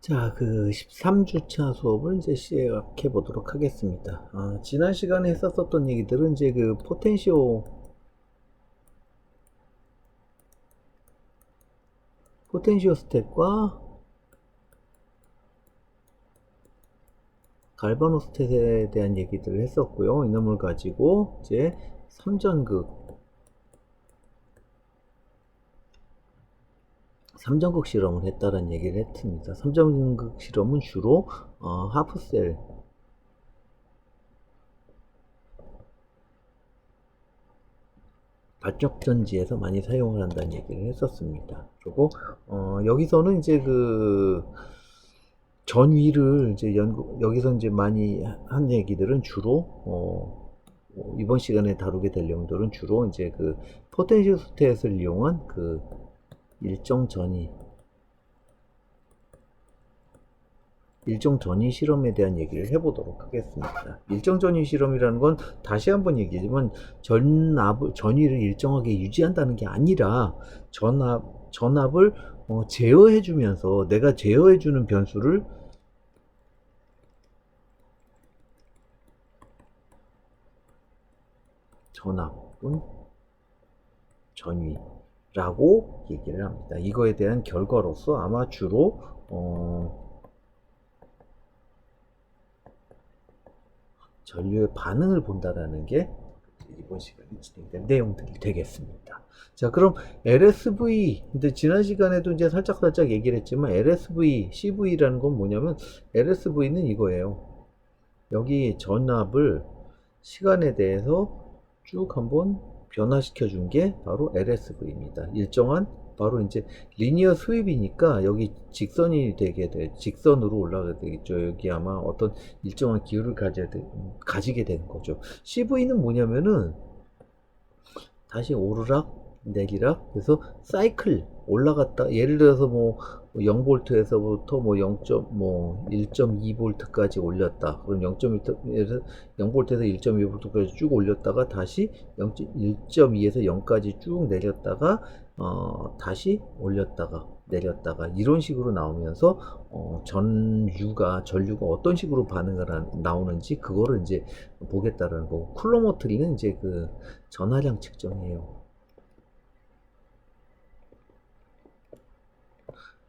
자, 그 13주차 수업을 이제 시작해 보도록 하겠습니다. 지난 시간에 했었던 얘기들은 이제 그 포텐시오 스탯과 갈바노 스탯에 대한 얘기들을 했었고요. 이놈을 가지고 이제 삼전극 실험을 했다는 얘기를 했습니다. 삼전극 실험은 주로 하프셀 발적전지에서 많이 사용을 한다는 얘기를 했었습니다. 그리고 여기서는 이제 그 전위를 이제 여기서 이제 많이 한 얘기들은 주로 이번 시간에 다루게 될 내용들은 주로 이제 그 포텐시오 스탯을 이용한 그 일정 전위 실험에 대한 얘기를 해보도록 하겠습니다. 일정 전위 실험이라는 건 다시 한번 얘기하지만 전위를 일정하게 유지한다는 게 아니라 전압을 제어해주면서 내가 제어해주는 변수를 전압은 전위라고 얘기를 합니다. 이거에 대한 결과로서 아마 주로 전류의 반응을 본다라는 게 이번 시간에 진행된 내용들이 되겠습니다. 자, 그럼 LSV, 근데 지난 시간에도 이제 살짝 얘기를 했지만 LSV, CV라는 건 뭐냐면 LSV는 이거예요. 여기 전압을 시간에 대해서 쭉 한번 변화시켜 준 게 바로 LSV입니다. 일정한 바로 이제 리니어 스윕이니까 여기 직선이 직선으로 올라가게 되겠죠. 여기 아마 어떤 일정한 기울을 가지게 되는 거죠. CV는 뭐냐면은 다시 오르락 내리락, 그래서 사이클 올라갔다, 예를 들어서 뭐 0볼트에서부터 뭐 1.2볼트까지 올렸다. 그럼 0.1에서 0볼트에서 1.2볼트까지 쭉 올렸다가 다시 1.2에서 0까지 쭉 내렸다가 다시 올렸다가 내렸다가 이런 식으로 나오면서 전류가 어떤 식으로 반응을 나오는지 그거를 이제 보겠다라는 거고, 쿨로모트리는 이제 그 전하량 측정이에요.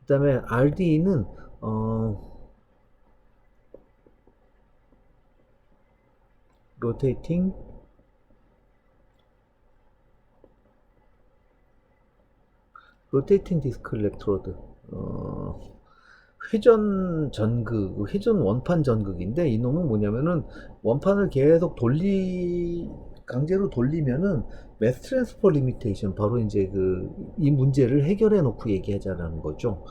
그 다음에 RD는 로테이팅 디스크 일렉트로드, 회전 원판 전극인데, 이놈은 뭐냐면은 원판을 계속 강제로 돌리면은 매스 트랜스퍼 리미테이션, 바로 이제 이 문제를 해결해 놓고 얘기하자라는 거죠.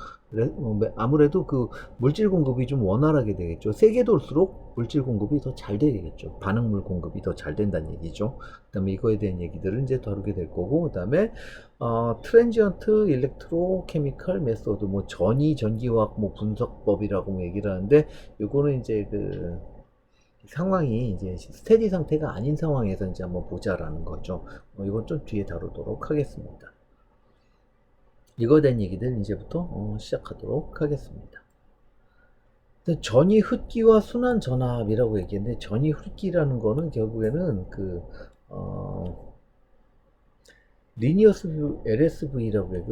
아무래도 그 물질 공급이 좀 원활하게 되겠죠. 세게 돌수록 물질 공급이 더 잘 되겠죠. 반응물 공급이 더 잘 된다는 얘기죠. 그 다음에 이거에 대한 얘기들을 이제 다루게 될 거고, 그 다음에 트랜지언트 일렉트로 케미컬 메소드, 뭐 전기화학 뭐 분석법이라고 뭐 얘기를 하는데, 요거는 이제 그 상황이 이제 스테디 상태가 아닌 상황에서 이제 한번 보자라는 거죠. 이건 좀 뒤에 다루도록 하겠습니다. 이거에 대한 얘기들 이제부터 시작하도록 하겠습니다. 전위 흡기와 순환 전압이라고 얘기했는데, 전위 흡기라는 거는 결국에는 LSV라고 해요.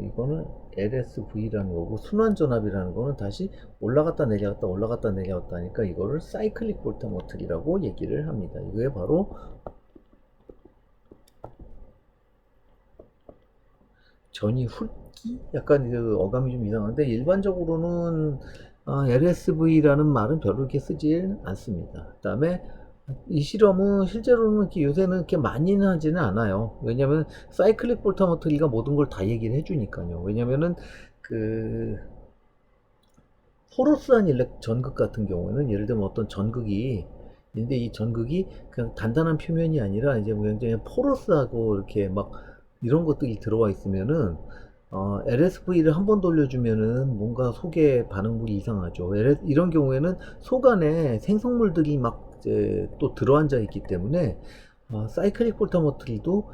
이거는 LSV라는 거고, 순환 전압이라는 거는 다시 올라갔다 내려갔다 하니까 이거를 사이클릭 볼타모틀이라고 얘기를 합니다. 이게 바로 전위 훑기? 약간 그 어감이 좀 이상한데, 일반적으로는 LSV라는 말은 별로 이렇게 쓰질 않습니다. 그 다음에 이 실험은 실제로는 이렇게 요새는 이렇게 많이는 하지는 않아요. 왜냐면 사이클릭 볼타모트리가 모든 걸 다 얘기를 해주니까요. 왜냐면은 그 포러스한 전극 같은 경우에는, 예를 들면 어떤 전극이 있는데, 이 전극이 그냥 단단한 표면이 아니라 이제 뭐 굉장히 포러스하고 이렇게 막 이런 것들이 들어와 있으면은 LSV를 한 번 돌려주면은 뭔가 속에 반응물이 이상하죠. 이런 경우에는 속 안에 생성물들이 막 이제 또 들어앉아 있기 때문에 사이클릭 볼타모트리도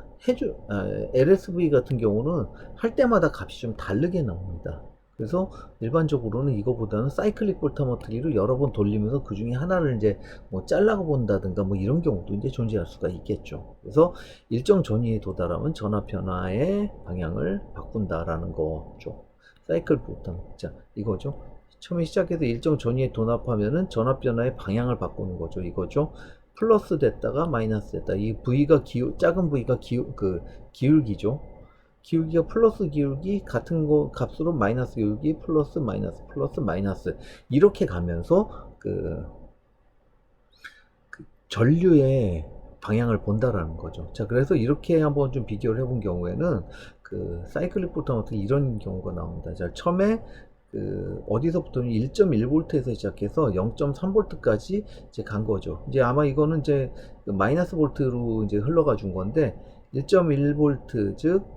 LSV 같은 경우는 할 때마다 값이 좀 다르게 나옵니다. 그래서 일반적으로는 이거보다는 사이클릭 볼타메트리로 여러 번 돌리면서 그 중에 하나를 이제 뭐 잘라고 본다든가 뭐 이런 경우도 이제 존재할 수가 있겠죠. 그래서 일정 전위에 도달하면 전압 변화의 방향을 바꾼다라는 거죠. 사이클 볼타메트리. 자, 이거죠. 처음에 시작해서 일정 전위에 도납하면은 전압 변화의 방향을 바꾸는 거죠. 이거죠. 플러스 됐다가 마이너스 됐다. 이 V가 작은 V가 기울기죠. 기울기가 플러스 기울기 같은 거 값으로 마이너스 기울기 플러스 마이너스 플러스 마이너스 이렇게 가면서 그 전류의 방향을 본다라는 거죠. 자, 그래서 이렇게 한번 좀 비교를 해본 경우에는 그 사이클릭 볼타메트리 이런 경우가 나옵니다. 자, 처음에 어디서부터는 1.1V에서 시작해서 0.3V까지 이제 간 거죠. 이제 아마 이거는 이제 그 마이너스 볼트로 이제 흘러가 준 건데 1.1V 즉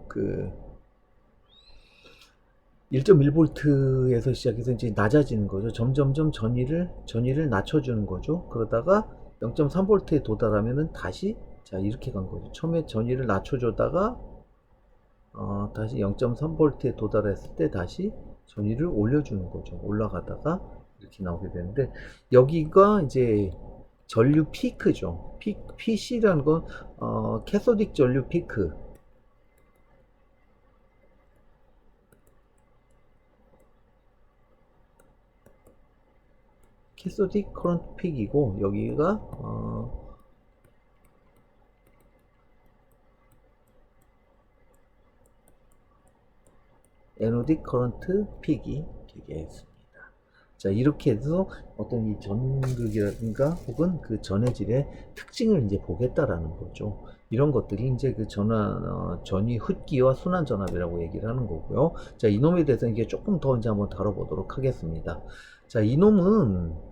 1.1V에서 시작해서 이제 낮아지는 거죠. 점점점 전위를 낮춰주는 거죠. 그러다가 0.3V에 도달하면은 다시 자 이렇게 간 거죠. 처음에 전위를 낮춰주다가 다시 0.3V에 도달했을 때 다시 전위를 올려주는 거죠. 올라가다가 이렇게 나오게 되는데 여기가 이제 전류 피크죠. PC라는 건 캐소딕 전류 피크. 캐소딕 커런트 픽이고 여기가 에노딕 커런트 픽이 되겠습니다. 자, 이렇게 해서 어떤 이 전극이라든가 혹은 그 전해질의 특징을 이제 보겠다라는 거죠. 이런 것들이 이제 그 전위 흡기와 순환 전압이라고 얘기를 하는 거고요. 자, 이놈에 대해서 이제 조금 더 이제 한번 다뤄보도록 하겠습니다. 자, 이놈은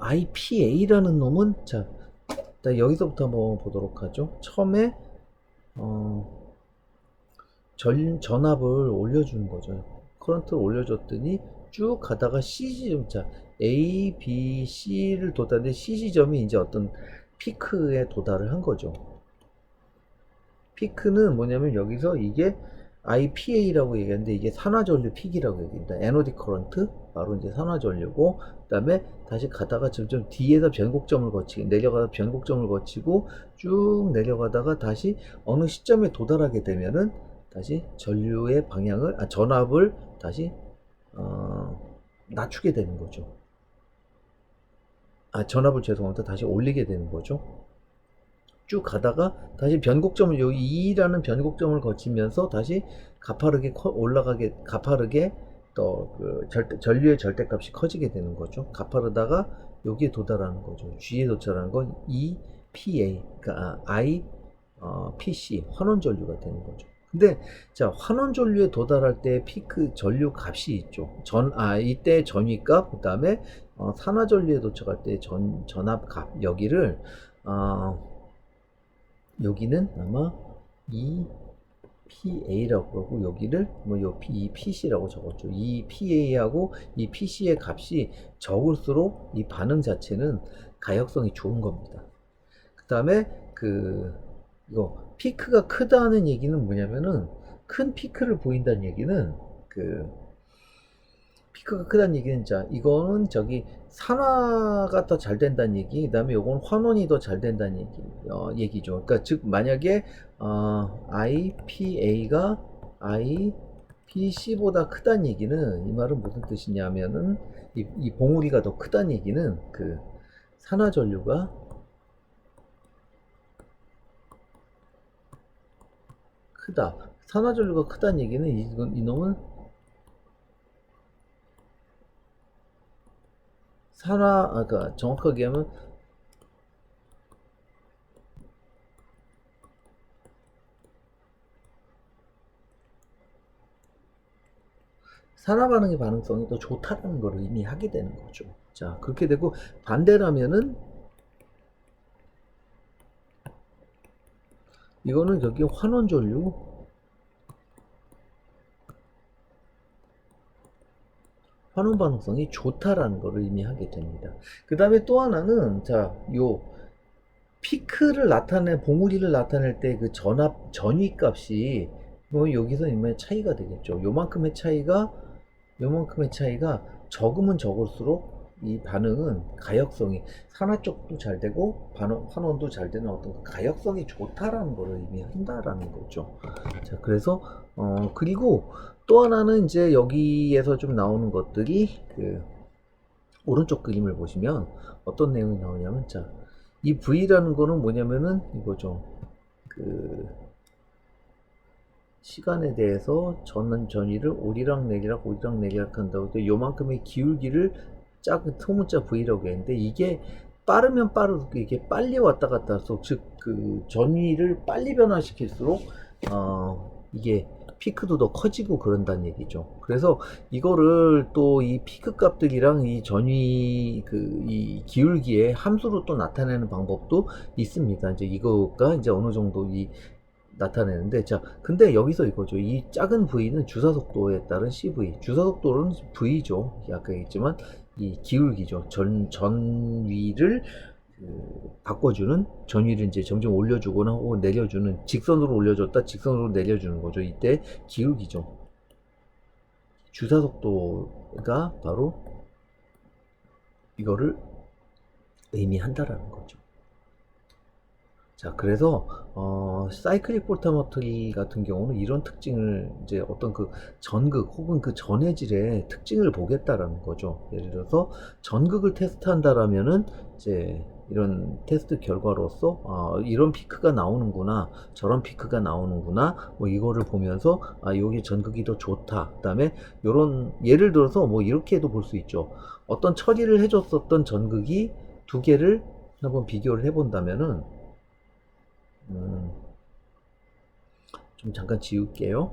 IPA라는 놈은 자, 여기서부터 한번 보도록 하죠. 처음에 전압을 올려주는 거죠. 커런트를 올려줬더니 쭉 가다가 CG점, 자, A, B, C를 도달했는데 CG점이 이제 어떤 피크에 도달을 한 거죠. 피크는 뭐냐면 여기서 이게 IPA라고 얘기하는데 이게 산화전류 픽이라고 얘기합니다. 에노딕 커런트, 바로 이제 산화전류고, 그 다음에 다시 가다가 점점 뒤에서 변곡점을 거치고, 내려가다 변곡점을 거치고, 쭉 내려가다가 다시 어느 시점에 도달하게 되면은 다시 전류의 방향을, 전압을 다시 낮추게 되는 거죠. 전압을 죄송합니다. 다시 올리게 되는 거죠. 쭉 가다가 다시 변곡점을 여기 2라는 변곡점을 거치면서 다시 가파르게 가파르게 또 전류의 절대값이 커지게 되는 거죠. 가파르다가 여기에 도달하는 거죠. G에 도달하는 건 EPA, 그러니까 PC 환원 전류가 되는 거죠. 근데 자, 환원 전류에 도달할 때 피크 전류 값이 있죠. 이때 전위값, 그다음에 산화 전류에 도착할 때 전압 값, 여기는 아마 EPA라고 그러고 여기를 뭐 EPC라고 적었죠. EPA하고 이 PC의 값이 적을수록 이 반응 자체는 가역성이 좋은 겁니다. 그 다음에 이거 피크가 크다는 얘기는 뭐냐면은 큰 피크를 보인다는 얘기는 피크가 크다는 얘기는 자 이거는 저기 산화가 더 잘 된다는 얘기, 그 다음에 요건 환원이 더 잘 된다는 얘기죠. 그러니까 즉 만약에 IPA가 IPC보다 크다는 얘기는 이 말은 무슨 뜻이냐면은 이 봉우리가 더 크다는 얘기는 산화 전류가 크다. 산화 전류가 크다는 얘기는 이놈은 그러니까 정확하게 하면 산화 반응의 반응성이 더 좋다는 걸 의미하게 되는 거죠. 자, 그렇게 되고 반대라면은 이거는 여기 환원 전류 환원 반응성이 좋다라는 걸 의미하게 됩니다. 그 다음에 또 하나는 자, 요 피크를 봉우리를 나타낼 때 그 전위 값이 뭐 여기서 이제 차이가 되겠죠. 요만큼의 차이가 적으면 적을수록 이 반응은 가역성이 산화 쪽도 잘 되고 환원도 잘 되는 어떤 가역성이 좋다라는 거를 의미한다라는 거죠. 자, 그래서 그리고 또 하나는 이제 여기에서 좀 나오는 것들이 그 오른쪽 그림을 보시면 어떤 내용이 나오냐면, 자, 이 V라는 거는 뭐냐면은 이거죠. 그 시간에 대해서 전위를 오리락내리락 한다고 해서 요만큼의 기울기를 작은 소문자 V라고 했는데, 이게 빠르면 빠르게 이게 빨리 왔다 갔다 해서, 즉 그 전위를 빨리 변화시킬수록 이게 피크도 더 커지고 그런다는 얘기죠. 그래서 이거를 또 이 피크 값들이랑 이 전위 이 기울기의 함수로 또 나타내는 방법도 있습니다. 이제 이거가 이제 어느 정도 나타내는데, 자, 근데 여기서 이거죠. 이 작은 V는 주사속도에 따른 CV. 주사속도는 V죠. 아까 얘기했지만, 이 기울기죠. 전위를 바꿔주는, 전위를 이제 점점 올려주거나 혹은 내려주는, 직선으로 올려줬다, 직선으로 내려주는 거죠. 이때 기울기죠. 주사속도가 바로 이거를 의미한다라는 거죠. 자, 그래서 사이클릭 볼타메트리 같은 경우는 이런 특징을 이제 어떤 그 전극 혹은 그 전해질의 특징을 보겠다라는 거죠. 예를 들어서 전극을 테스트한다라면은 이제 이런 테스트 결과로서 이런 피크가 나오는구나, 저런 피크가 나오는구나, 뭐 이거를 보면서 여기 전극이 더 좋다. 그다음에 요런 예를 들어서 뭐 이렇게도 볼 수 있죠. 어떤 처리를 해줬었던 전극이 두 개를 한번 비교를 해본다면은 좀 잠깐 지울게요.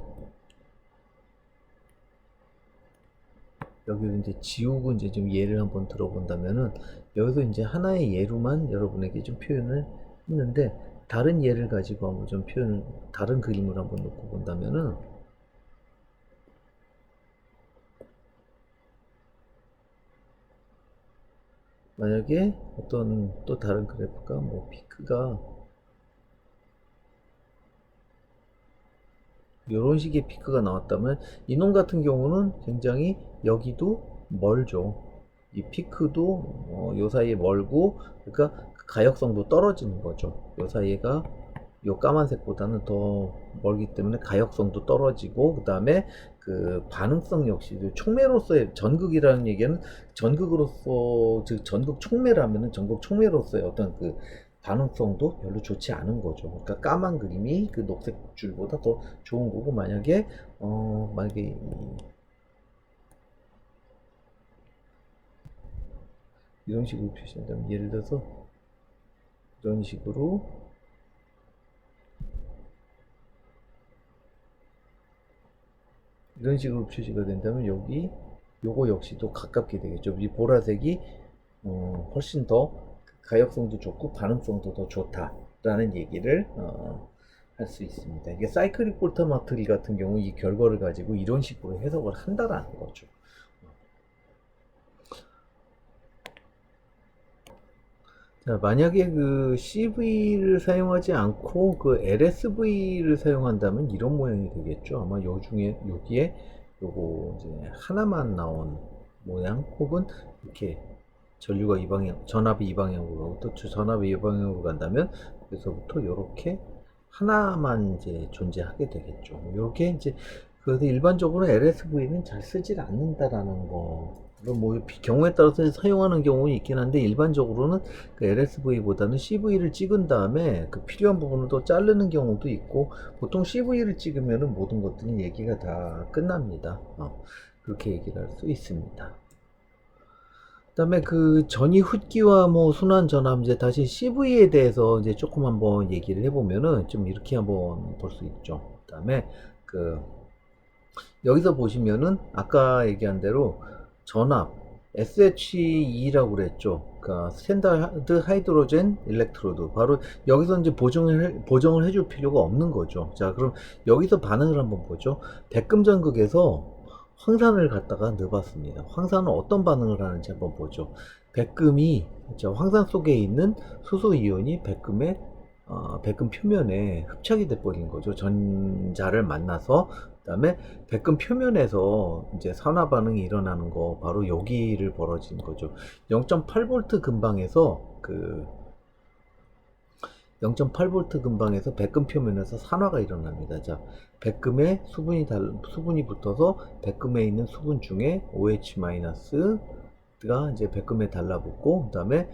여기를 이제 지우고 이제 좀 예를 한번 들어본다면은, 여기서 이제 하나의 예로만 여러분에게 좀 표현을 했는데, 다른 예를 가지고 한번 좀 다른 그림을 한번 놓고 본다면은, 만약에 어떤 또 다른 그래프가 뭐 피크가 이런 식의 피크가 나왔다면, 이놈 같은 경우는 굉장히 여기도 멀죠. 이 피크도 요 사이에 멀고, 그러니까 가역성도 떨어지는 거죠. 요 사이가 요 까만색보다는 더 멀기 때문에 가역성도 떨어지고, 그 다음에 그 반응성 역시도 촉매로서의 전극이라는 얘기는 전극으로서, 즉 전극 촉매라면은 전극 촉매로서의 어떤 그 반응성도 별로 좋지 않은 거죠. 그러니까 까만 그림이 그 녹색 줄보다 더 좋은 거고, 만약에 이런 식으로 표시한다면, 예를 들어서 이런 식으로 표시가 된다면, 여기 요거 역시도 가깝게 되겠죠. 이 보라색이 훨씬 더 가역성도 좋고 반응성도 더 좋다라는 얘기를 할 수 있습니다. 이게 사이클릭 볼타메트리 같은 경우 이 결과를 가지고 이런 식으로 해석을 한다라는 거죠. 자, 만약에 그 CV를 사용하지 않고 그 LSV를 사용한다면 이런 모양이 되겠죠. 아마 요 중에 여기에 요거 이제 하나만 나온 모양, 혹은 이렇게 전류가 이 방향, 전압이 이 방향으로 가고 또 전압이 이 방향으로 간다면, 여기서부터 이렇게 하나만 이제 존재하게 되겠죠. 이렇게 이제, 그래서 일반적으로 LSV는 잘 쓰질 않는다라는 거. 뭐 경우에 따라서 사용하는 경우는 있긴 한데, 일반적으로는 그 LSV보다는 CV를 찍은 다음에 그 필요한 부분을 또 자르는 경우도 있고, 보통 CV를 찍으면은 모든 것들이 얘기가 다 끝납니다. 그렇게 얘기를 할 수 있습니다. 그다음에 그 전이 흡기와 뭐 순환 전압, 이제 다시 CV에 대해서 이제 조금 한번 얘기를 해보면은 좀 이렇게 한번 볼 수 있죠. 그다음에 그 여기서 보시면은 아까 얘기한 대로 전압 SHE라고 그랬죠. 그러니까 스탠다드 하이드로젠 일렉트로드, 바로 여기서 이제 보정을 해줄 필요가 없는 거죠. 자, 그럼 여기서 반응을 한번 보죠. 백금전극에서 황산을 갖다가 넣어봤습니다. 황산은 어떤 반응을 하는지 한번 보죠. 백금이, 황산 속에 있는 수소 이온이 백금에 백금 표면에 흡착이 돼 버린 거죠. 전자를 만나서. 그다음에 백금 표면에서 이제 산화 반응이 일어나는 거 바로 여기를 벌어지는 거죠. 0.8V 근방에서 0.8V 근방에서 백금 표면에서 산화가 일어납니다. 자, 백금에 수분이 붙어서 백금에 있는 수분 중에 OH-가 이제 백금에 달라붙고, 그다음에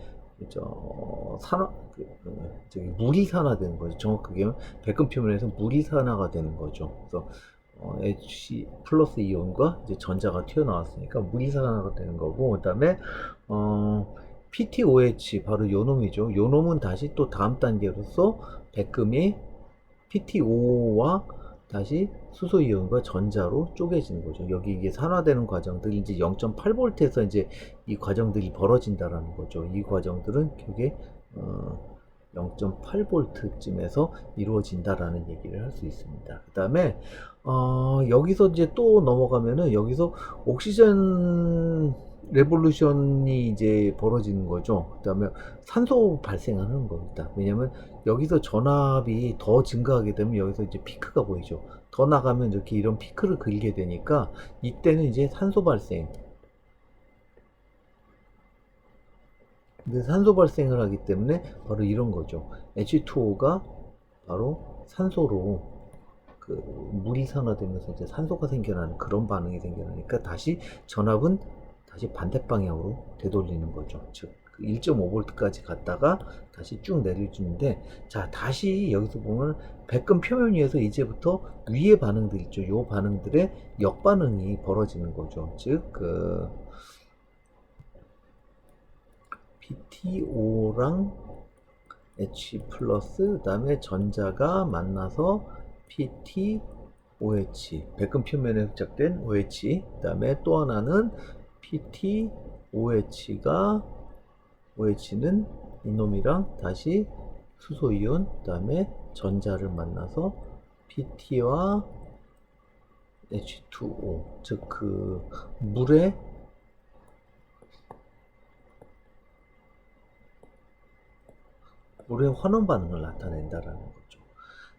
물이 산화되는 거죠. 정확하게 하면 백금 표면에서 물이 산화가 되는 거죠. 그래서 H 플러스 이온과 이제 전자가 튀어나왔으니까 물이 산화가 되는 거고, 그다음에 PTOH 바로 요 놈이죠. 요 놈은 다시 또 다음 단계로서 백금이 PTO와 다시 수소이온과 전자로 쪼개지는 거죠. 여기 이게 산화되는 과정들이 이제 0.8V에서 이제 이 과정들이 벌어진다라는 거죠. 이 과정들은 그게 0.8V쯤에서 이루어진다라는 얘기를 할 수 있습니다. 그 다음에 여기서 이제 또 넘어가면은 여기서 옥시전 레볼루션이 이제 벌어지는 거죠. 그 다음에 산소 발생하는 겁니다. 왜냐면 여기서 전압이 더 증가하게 되면 여기서 이제 피크가 보이죠. 더 나가면 이렇게 이런 피크를 그리게 되니까 이때는 이제 산소 발생. 근데 산소 발생을 하기 때문에 바로 이런 거죠. H2O가 바로 산소로 물이 산화되면서 이제 산소가 생겨나는 그런 반응이 생겨나니까 다시 전압은 다시 반대 방향으로 되돌리는 거죠. 즉 1.5V까지 갔다가 다시 쭉 내려주는데, 자, 다시 여기서 보면 백금 표면 위에서 이제부터 위의 반응들 있죠. 요 반응들의 역반응이 벌어지는 거죠. 즉 PTO랑 H 플러스 그다음에 전자가 만나서 PTOH, 백금 표면에 흡착된 OH, 그다음에 또 하나는 OH는 이놈이랑 다시 수소이온, 그다음에 전자를 만나서 PT와 H2O, 즉 물의 환원 반응을 나타낸다라는 거죠.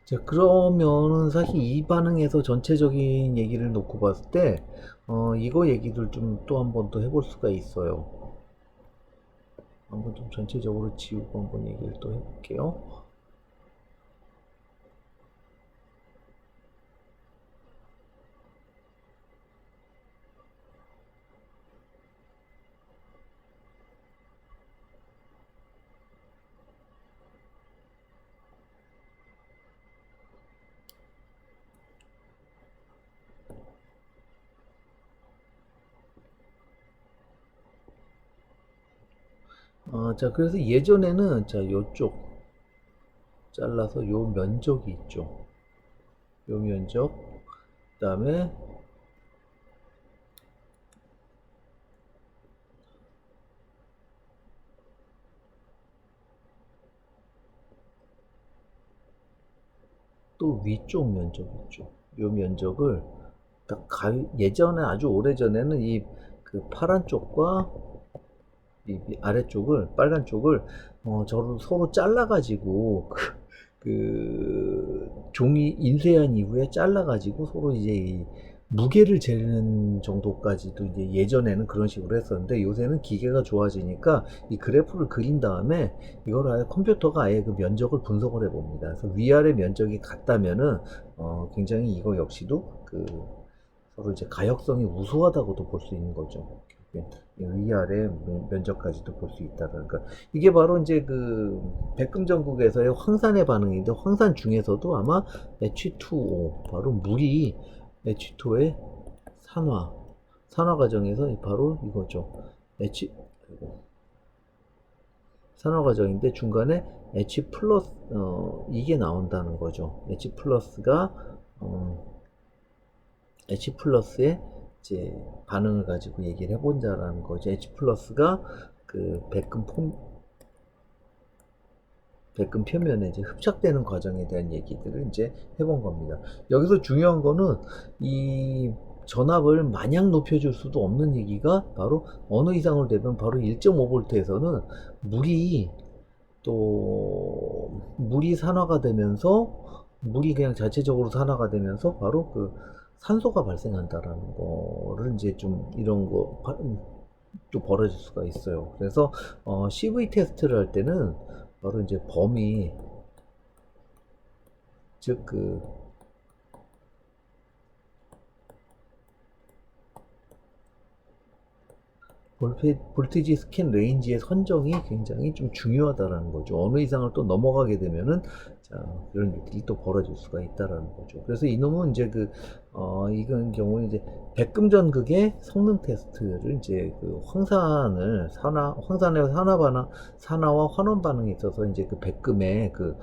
자, 그러면은 사실 이 반응에서 전체적인 얘기를 놓고 봤을 때 이거 얘기들 좀 또 한 번 더 해볼 수가 있어요. 한번 좀 전체적으로 지우고 한번 얘기를 또 해볼게요. 자, 그래서 예전에는, 자, 요쪽 잘라서 요 면적이 있죠. 요 면적, 그 다음에 또 위쪽 면적 있죠. 요 면적을 예전에 아주 오래전에는 이 파란 쪽과 이 아래쪽을, 빨간 쪽을 서로 잘라가지고 종이 인쇄한 이후에 잘라가지고 서로 이제 이 무게를 재는 정도까지도 이제 예전에는 그런 식으로 했었는데, 요새는 기계가 좋아지니까 이 그래프를 그린 다음에 이걸 아예 컴퓨터가 아예 그 면적을 분석을 해봅니다. 그래서 위아래 면적이 같다면은 굉장히 이거 역시도 서로 이제 가역성이 우수하다고도 볼 수 있는 거죠. 위아래 면적까지도 볼 수 있다. 그러니까 이게 바로 이제 백금 전국에서의 황산의 반응인데, 황산 중에서도 아마 H2O, 바로 물이 H2의 산화 과정에서 바로 이거죠. 산화 과정인데 중간에 H 플러스 이게 나온다는 거죠. H 플러스의 이제 반응을 가지고 얘기를 해본다라는 거죠. H 플러스가 백금 표면에 이제 흡착되는 과정에 대한 얘기들을 이제 해본 겁니다. 여기서 중요한 거는 이 전압을 마냥 높여줄 수도 없는 얘기가 바로 어느 이상으로 되면 바로 1.5V에서는 물이 또 물이 산화가 되면서 물이 그냥 자체적으로 산화가 되면서 바로 그 산소가 발생한다라는 거를 이제 좀 이런 거 또 벌어질 수가 있어요. 그래서 CV 테스트를 할 때는 바로 이제 범위, 즉 그 볼테이지 스캔 레인지의 선정이 굉장히 좀 중요하다라는 거죠. 어느 이상을 또 넘어가게 되면은 자, 이런 일들이 또 벌어질 수가 있다라는 거죠. 그래서 이놈은 이제 이건 경우는 이제 백금전극의 성능 테스트를 이제 그 황산의 산화와 환원 반응에 있어서 이제 그 백금의 그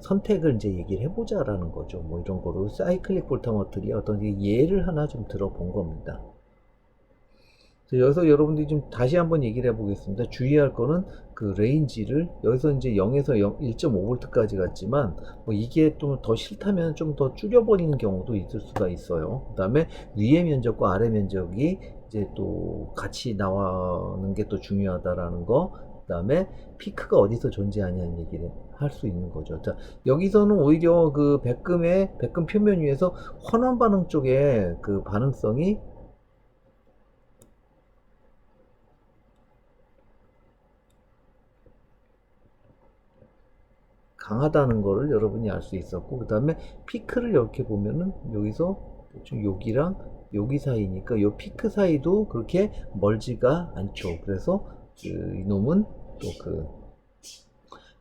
선택을 이제 얘기를 해보자라는 거죠. 뭐 이런 거로 사이클릭 볼타머트리 어떤 예를 하나 좀 들어본 겁니다. 여기서 여러분들이 좀 다시 한번 얘기를 해보겠습니다. 주의할 거는 그 레인지를 여기서 이제 0에서 1.5V까지 갔지만 뭐 이게 또 더 싫다면 좀 더 줄여버리는 경우도 있을 수가 있어요. 그 다음에 위의 면적과 아래 면적이 이제 또 같이 나오는 게 또 중요하다라는 거. 그 다음에 피크가 어디서 존재하냐는 얘기를 할 수 있는 거죠. 자, 여기서는 오히려 그 백금 표면 위에서 환원 반응 쪽에 그 반응성이 강하다는 거를 여러분이 알 수 있었고, 그 다음에 피크를 이렇게 보면은 여기서 여기랑 여기 사이니까 요 피크 사이도 그렇게 멀지가 않죠. 그래서 이놈은 또 그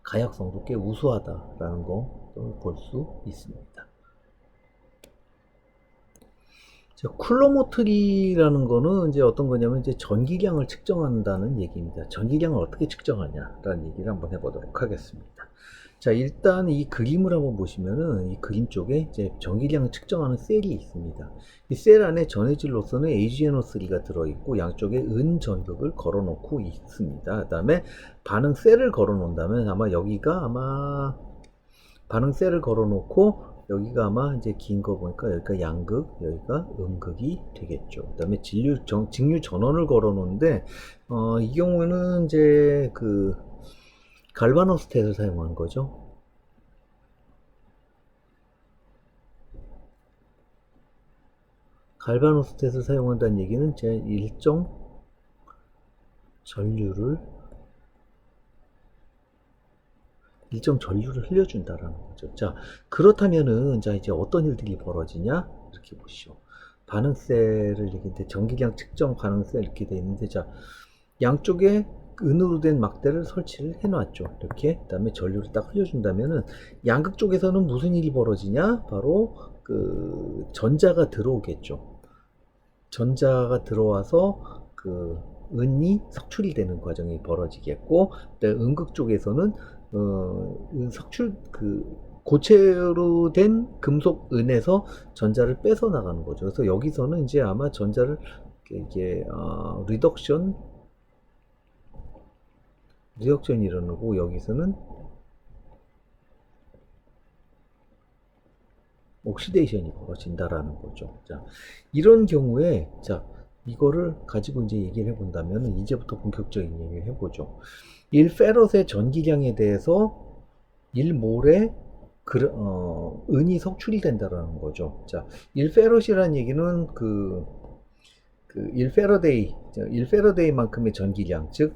가역성도 꽤 우수하다라는 거 볼 수 있습니다. 쿨로모트리라는 거는 이제 어떤 거냐면 이제 전기량을 측정한다는 얘기입니다. 전기량을 어떻게 측정하냐라는 얘기를 한번 해보도록 하겠습니다. 자, 일단 이 그림을 한번 보시면은 이 그림 쪽에 이제 전기량을 측정하는 셀이 있습니다. 이 셀 안에 전해질로서는 AgNO3가 들어있고 양쪽에 은 전극을 걸어 놓고 있습니다. 그 다음에 반응 셀을 걸어 놓는다면 아마 여기가 반응 셀을 걸어 놓고 여기가 아마 이제 긴 거 보니까 여기가 양극, 여기가 음극이 되겠죠. 그 다음에 직류 전원을 걸어 놓는데, 이 경우에는 이제 그 갈바노스텟을 사용한 거죠. 갈바노스텟을 사용한다는 얘기는 제 일정 전류를 흘려준다라는 거죠. 자, 그렇다면은, 자, 이제 어떤 일들이 벌어지냐? 이렇게 보시죠. 반응셀을 얘기했는데, 전기량 측정 반응셀 이렇게 돼 있는데, 자, 양쪽에 은으로 된 막대를 설치를 해놨죠. 이렇게. 그 다음에 전류를 딱 흘려준다면은, 양극 쪽에서는 무슨 일이 벌어지냐? 바로 그 전자가 들어오겠죠. 전자가 들어와서 그 은이 석출이 되는 과정이 벌어지겠고, 음극 쪽에서는 석출 고체로 된 금속 은에서 전자를 빼서 나가는 거죠. 그래서 여기서는 이제 아마 전자를 이게 리덕션이 일어나고 여기서는 옥시데이션이 벌어진다라는 거죠. 자, 이런 경우에 자, 이거를 가지고 이제 얘기를 해본다면 이제부터 본격적인 얘기를 해보죠. 1페럿의 전기량에 대해서 1몰의 은이 석출이 된다라는 거죠. 자, 1페럿이라는 얘기는 그 1페러데이만큼의 전기량, 즉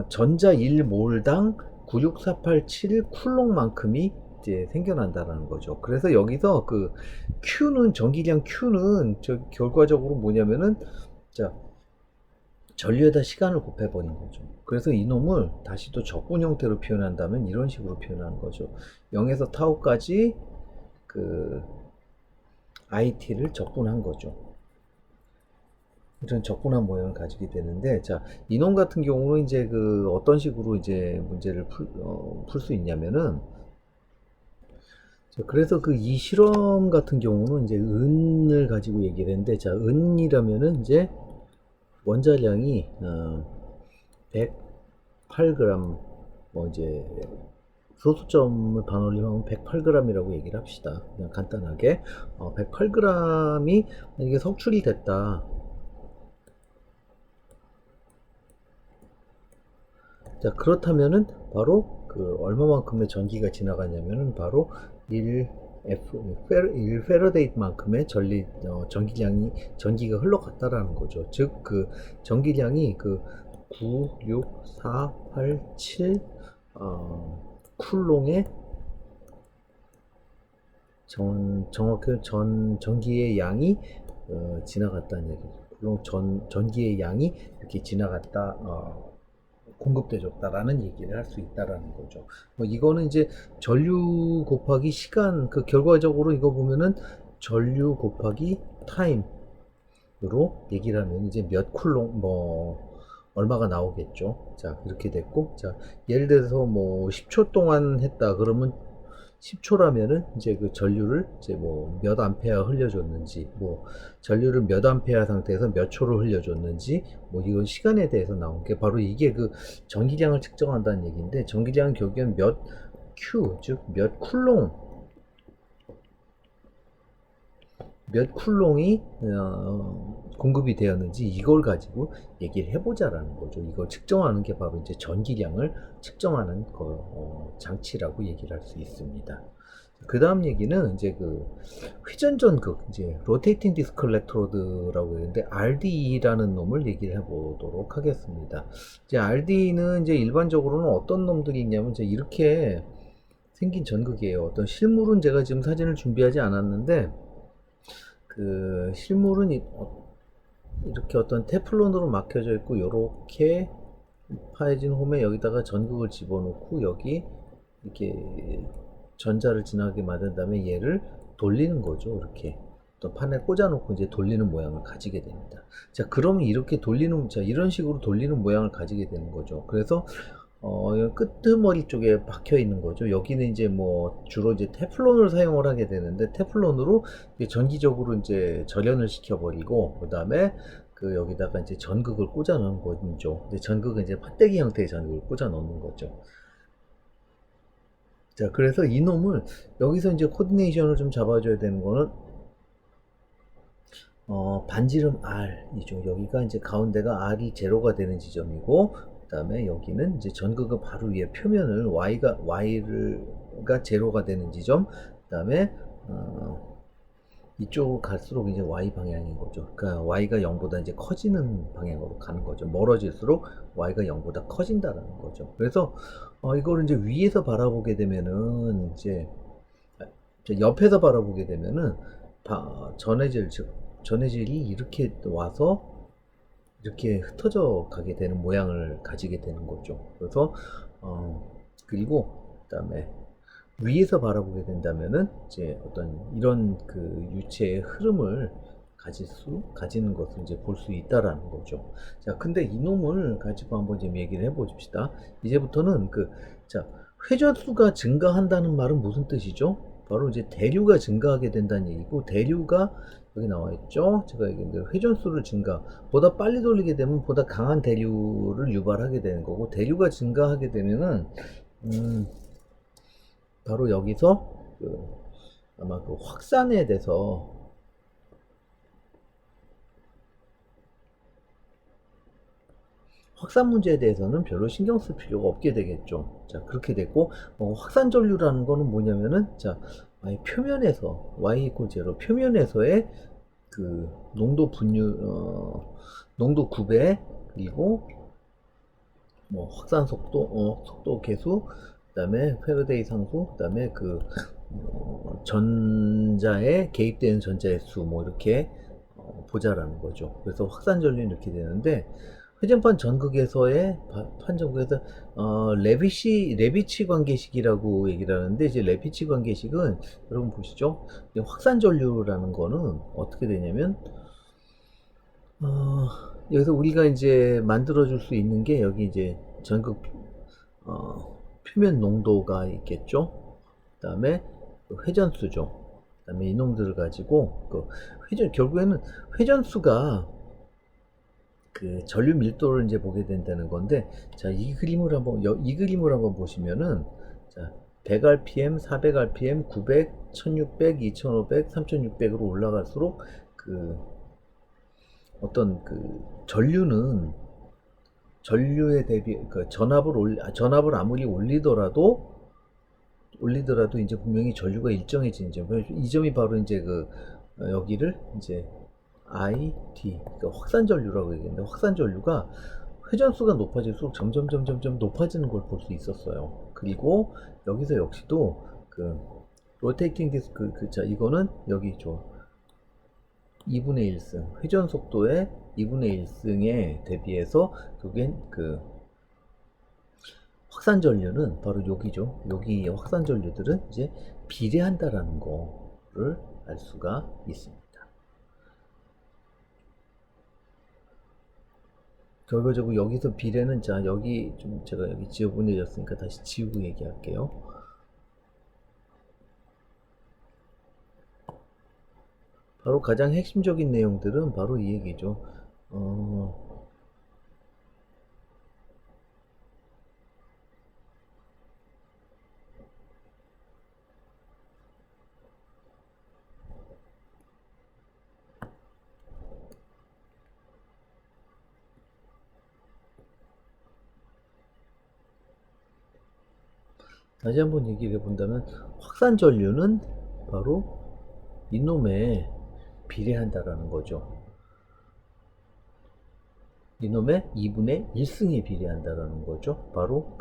전자 1몰당 96487 쿨롱만큼이 이제 생겨난다라는 거죠. 그래서 여기서 그 Q는 전기량 Q는 결과적으로 뭐냐면은 자, 전류에다 시간을 곱해버린 거죠. 그래서 이놈을 다시 또 적분 형태로 표현한다면 이런 식으로 표현하는 거죠. 0에서 타우까지 그 IT를 적분한 거죠. 이런 적분한 모양을 가지게 되는데, 자, 이놈 같은 경우는 이제 그 어떤 식으로 이제 문제를 풀 수 있냐면은, 자, 그래서 그 이 실험 같은 경우는 이제 은을 가지고 얘기를 했는데, 자, 은이라면은 이제 원자량이 108g, 뭐 이제 소수점을 반올림하면 108g이라고 얘기를 합시다. 그냥 간단하게 108g이 이게 석출이 됐다. 자, 그렇다면은 바로 그 얼마만큼의 전기가 지나가냐면은 바로 1 페러데이트만큼의 전기가 흘러갔다라는 거죠. 즉 그 전기량이 그 9, 6, 4, 8, 7 쿨롱의 정확히 전기의 양이 지나갔다는 얘기죠. 물론 전기의 양이 이렇게 지나갔다, 공급돼줬다라는 얘기를 할 수 있다라는 거죠. 뭐 이거는 이제 전류 곱하기 시간, 그 결과적으로 이거 보면은 전류 곱하기 타임으로 얘기를 하면 이제 몇 쿨롱, 뭐 얼마가 나오겠죠. 자, 이렇게 됐고, 자, 예를 들어서 뭐 10초 동안 했다 그러면 10초라면은 이제 그 전류를 이제 뭐 몇 암페어 흘려줬는지, 뭐 전류를 몇 암페어 상태에서 몇 초를 흘려줬는지, 뭐 이건 시간에 대해서 나온 게 바로 이게 그 전기량을 측정한다는 얘기인데, 전기량은 결국엔 몇 Q, 즉 몇 쿨롱, 몇 쿨롱이 공급이 되었는지 이걸 가지고 얘기를 해보자라는 거죠. 이걸 측정하는 게 바로 이제 전기량을 측정하는 장치라고 얘기를 할 수 있습니다. 그 다음 얘기는 이제 그 회전 전극, 이제 로테이팅 디스크 일렉트로드라고 하는데 RDE라는 놈을 얘기를 해보도록 하겠습니다. 이제 RDE는 이제 일반적으로는 어떤 놈들이 있냐면 이제 이렇게 생긴 전극이에요. 어떤 실물은 제가 지금 사진을 준비하지 않았는데, 그 실물은 이렇게 어떤 테플론으로 막혀져 있고, 이렇게 파여진 홈에 여기다가 전극을 집어넣고 여기 이렇게 전자를 지나게 만든 다음에 얘를 돌리는 거죠. 이렇게 또 판에 꽂아놓고 이제 돌리는 모양을 가지게 됩니다. 자, 그러면 이렇게 돌리는, 자, 이런 식으로 돌리는 모양을 가지게 되는 거죠. 그래서 끄트머리 쪽에 박혀 있는 거죠. 여기는 이제 뭐 주로 이제 테플론을 사용을 하게 되는데, 테플론으로 전기적으로 이제 절연을 시켜버리고, 그 다음에 그 여기다가 이제 전극을 꽂아 넣는 거죠. 근데 전극은 이제 팥대기 형태의 전극을 꽂아 넣는 거죠. 자, 그래서 이놈을 여기서 이제 코디네이션을 좀 잡아줘야 되는 거는 반지름 R이죠. 여기가 이제 가운데가 R이 제로가 되는 지점이고, 그 다음에 여기는 이제 전극의 바로 위에 표면을 Y가 제로가 되는 지점, 그 다음에 이쪽으로 갈수록 이제 Y 방향인 거죠. 그러니까 Y가 0보다 이제 커지는 방향으로 가는 거죠. 멀어질수록 Y가 0보다 커진다라는 거죠. 그래서 이거를 이제 위에서 바라보게 되면은 이제 옆에서 바라보게 되면은 전해질이 이렇게 와서 이렇게 흩어져 가게 되는 모양을 가지게 되는 거죠. 그래서 그리고 그다음에 위에서 바라보게 된다면은 이제 어떤 이런 그 유체의 흐름을 가지는 것을 이제 볼 수 있다라는 거죠. 자, 근데 이놈을 가지고 한번 좀 얘기를 해보십시다. 이제부터는 자, 회전수가 증가한다는 말은 무슨 뜻이죠? 바로 이제 대류가 증가하게 된다는 얘기고, 대류가 여기 나와 있죠. 제가 얘기했는데 회전수를 보다 빨리 돌리게 되면 보다 강한 대류를 유발하게 되는 거고, 대류가 증가하게 되면은 바로 여기서 아마 그 확산에 대해서 확산 문제에 대해서는 별로 신경 쓸 필요가 없게 되겠죠. 자, 그렇게 됐고, 확산 전류라는 거는 뭐냐면은, 자, 표면에서 y = 0 표면에서의 그 농도 농도 9배, 그리고 뭐 확산 속도, 속도 계수, 그다음에 페러데이 상수, 그다음에 그 전자에 개입되는 전자의 수, 뭐 이렇게 보자라는 거죠. 그래서 확산 전류는 이렇게 되는데, 회전판 전극에서의 판전극에서 레비치 관계식이라고 얘기를 하는데, 이제 레비치 관계식은 여러분 보시죠. 확산 전류라는 거는 어떻게 되냐면 여기서 우리가 이제 만들어 줄 수 있는 게 여기 이제 전극 표면 농도가 있겠죠. 그다음에 회전수죠. 그다음에 이놈들을 가지고 결국에는 회전수가 그 전류 밀도를 이제 보게 된다는 건데, 자, 이 그림을 한번 보시면은, 자, 100rpm, 400rpm, 900, 1600, 2500, 3600으로 올라갈수록 어떤 전류는 전류에 대비 그 전압을 아무리 올리더라도 이제 분명히 전류가 일정해지는 점. 이 점이 바로 이제 여기를 이제 IT, 그러니까 확산 전류라고 얘기했는데, 확산 전류가 회전수가 높아질수록 점점 높아지는 걸 볼 수 있었어요. 그리고 여기서 역시도 로테이팅 디스크, 자, 이거는 여기 2분의 1승, 회전 속도의 2분의 1승에 대비해서, 그게 확산 전류는 바로 여기죠. 여기 확산 전류들은 이제 비례한다라는 거를 알 수가 있습니다. 결과적으로 여기서 비례는, 자, 여기 좀 제가 여기 지워보내졌으니까 다시 지우고 얘기할게요. 바로 가장 핵심적인 내용들은 바로 이 얘기죠. 다시 한번 얘기를 해본다면, 확산 전류는 바로 이놈에 비례한다라는 거죠. 이놈의 2분의 1승에 비례한다라는 거죠. 바로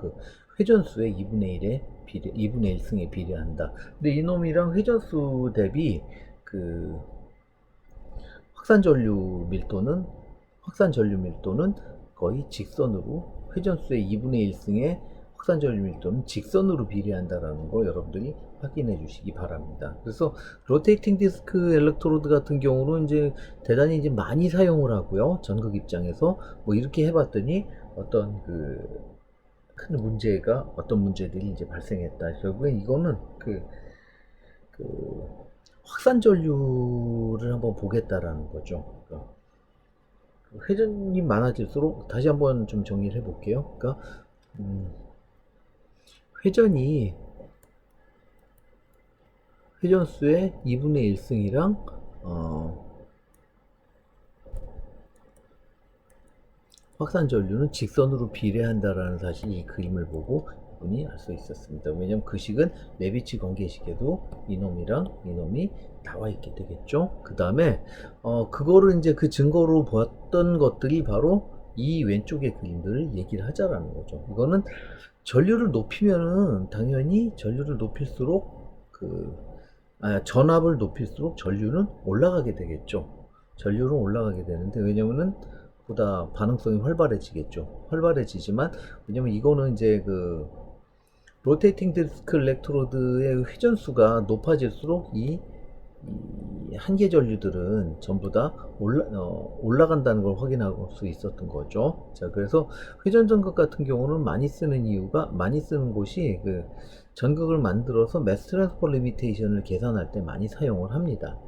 회전수의 2분의 1에 2분의 1승에 비례한다. 근데 이놈이랑 회전수 대비 확산 전류 밀도는 거의 직선으로, 회전수의 2분의 1승에 확산 전류 밀도는 직선으로 비례한다라는 거 여러분들이 확인해 주시기 바랍니다. 그래서 로테이팅 디스크 엘렉트로드 같은 경우는 이제 대단히 이제 많이 사용을 하고요. 전극 입장에서 뭐 이렇게 해봤더니 어떤 큰 문제가, 어떤 문제들이 이제 발생했다. 결국엔 이거는 확산 전류를 한번 보겠다라는 거죠. 회전이 많아질수록, 다시 한번 좀 정리를 해볼게요. 그러니까 회전수의 2분의 1승이랑 확산 전류는 직선으로 비례한다라는 사실, 이 그림을 보고 분이 알 수 있었습니다. 왜냐면 그 식은 레비치 관계식에도 이놈이 나와 있게 되겠죠. 그 다음에 그거를 이제 그 증거로 보았던 것들이 바로 이 왼쪽의 그림들을 얘기를 하자라는 거죠. 이거는 전류를 높이면은 당연히 전류를 높일수록 전압을 높일수록 전류는 올라가게 되겠죠. 전류는 올라가게 되는데, 왜냐면은 보다 반응성이 활발해지겠죠. 활발해지지만, 왜냐면 이거는 이제 로테이팅 디스크 일렉트로드의 회전수가 높아질수록 이 한계 전류들은 전부 다 올라간다는 걸 확인할 수 있었던 거죠. 자, 그래서 회전 전극 같은 경우는 많이 쓰는 곳이 전극을 만들어서 매스 트랜스퍼 리미테이션을 계산할 때 많이 사용을 합니다.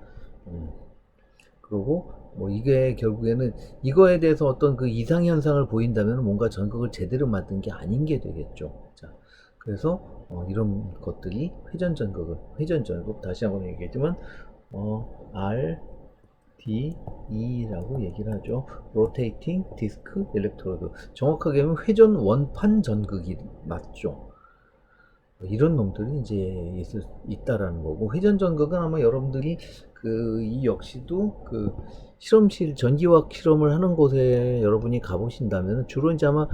그리고 뭐 이게 결국에는 이거에 대해서 어떤 이상 현상을 보인다면 뭔가 전극을 제대로 만든 게 아닌 게 되겠죠. 자, 그래서 이런 것들이 회전 전극, 다시 한번 얘기했지만 RDE라고 얘기를 하죠. Rotating Disc Electrode. 정확하게 하면 회전 원판 전극이 맞죠. 이런 놈들이 이제 있다라는 거고, 회전 전극은 아마 여러분들이 이 역시도 실험실, 전기화학 실험을 하는 곳에 여러분이 가보신다면 주로 이제 아마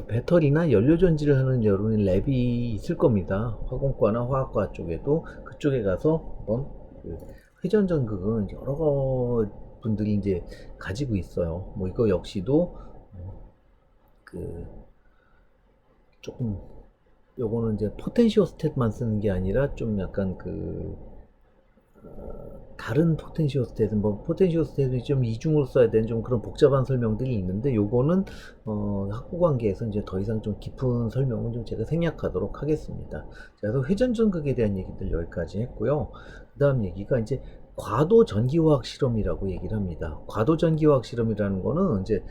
배터리나 연료전지를 하는 여러분의 랩이 있을 겁니다. 화공과나 화학과 쪽에도, 그쪽에 가서 한번 회전 전극은 여러 분들이 이제 가지고 있어요. 뭐 이거 역시도 조금, 요거는 이제 포텐시오스탯만 쓰는 게 아니라 좀 약간 다른 포텐시오스탯은, 뭐 포텐시오스탯이 좀 이중으로 써야 되는 좀 그런 복잡한 설명들이 있는데, 요거는 학부 관계에서 이제 더 이상 좀 깊은 설명은 좀 제가 생략하도록 하겠습니다. 그래서 회전 전극에 대한 얘기들 여기까지 했고요. 그 다음 얘기가 이제 과도 전기화학 실험이라고 얘기를 합니다. 과도 전기화학 실험이라는 거는 이제